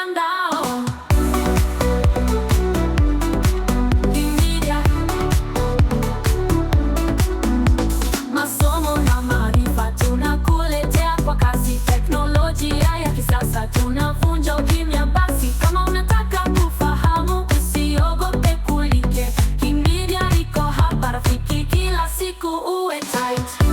mitandao. Masomo na maarifa tunakuletea kwa kasi, teknolojia ya kisasa tunavunja ukimya. Basi kama unataka kufahamu, usiogope kulike. Kimedia iko hapa rafiki, kila siku uwe tight.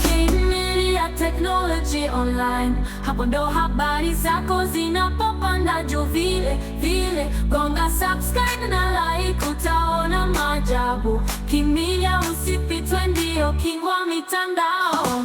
Kimedia technology online, hapo ndo habari zako zinapopanda juu vile vile. Gonga subscribe na like, utaona maajabu. Kimedia usipitwe, ndio king wa mitandao.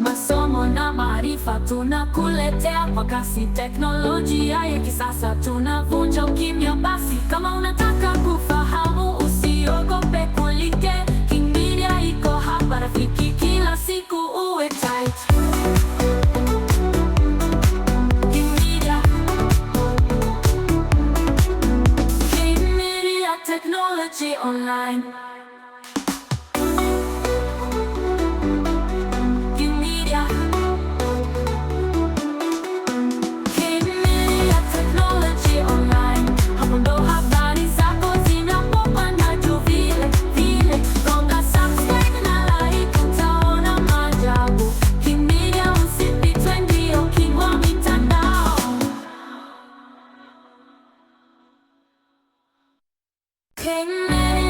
Masomo na maarifa tunakuletea kwa kasi, teknolojia ya kisasa tunavunja ukimya. Basi kama unataka kufahamu, usiogope kulike. Kimedia iko hapa rafiki, kila siku uwe tight. Kimedia technology online. Kimedia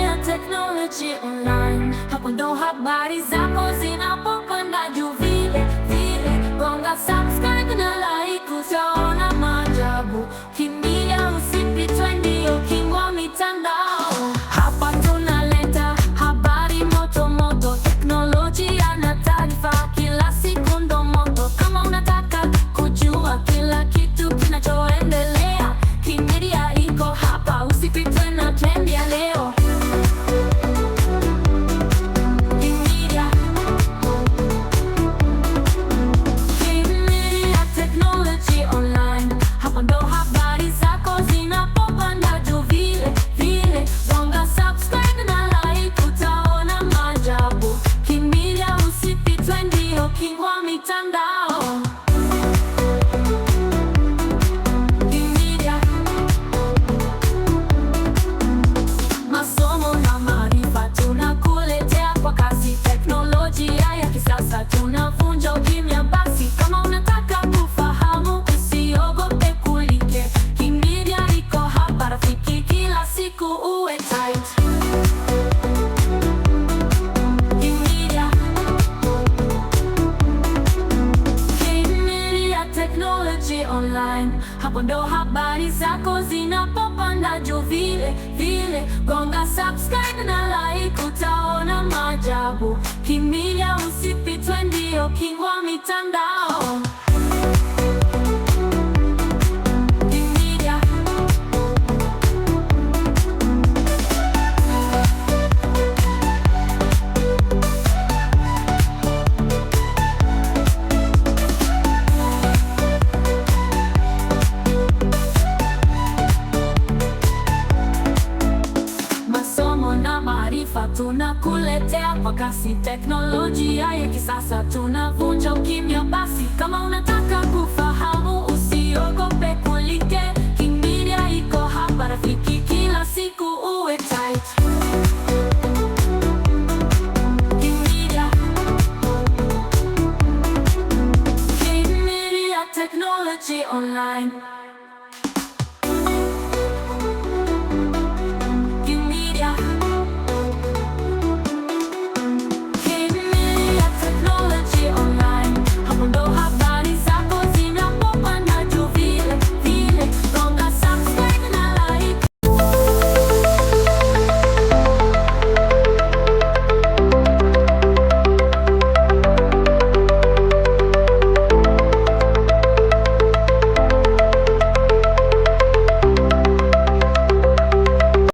technology online, hapo ndo habari zako zinapopanda juu vile vile. Gonga subscribe na like, utaona maajabu. Kimedia usipitwe, ndio king wa mitandao. Hapa tunaleta habari moto moto, teknolojia na taarifa, kila siku ndo moto. Kama unataka kujua kila kitu kinachoendelea, Kimedia iko hapa, usipitwe na trend ya leo. Kimedia technology online, hapo ndo habari zako zinapopanda juu vile vile. Gonga subscribe na like, utaona maajabu. Kimedia usipitwe, ndio king wa mitandao. Masomo na maarifa tunakuletea kwa kasi, teknolojia ya kisasa tunavunja ukimya. Basi kama unataka kufahamu, usiogope kulike. Kimedia iko hapa rafiki, kila siku uwe tight. Kimedia technology online, hapo ndo habari zako zinapopanda juu vile vile. Gonga subscribe na like, utaona maajabu. Kimedia usipitwe, ndio king wa mitandao. Masomo na maarifa tunakuletea kwa kasi, teknolojia ya kisasa tunavunja ukimya. Basi kama unataka kufahamu, usiogope kulike.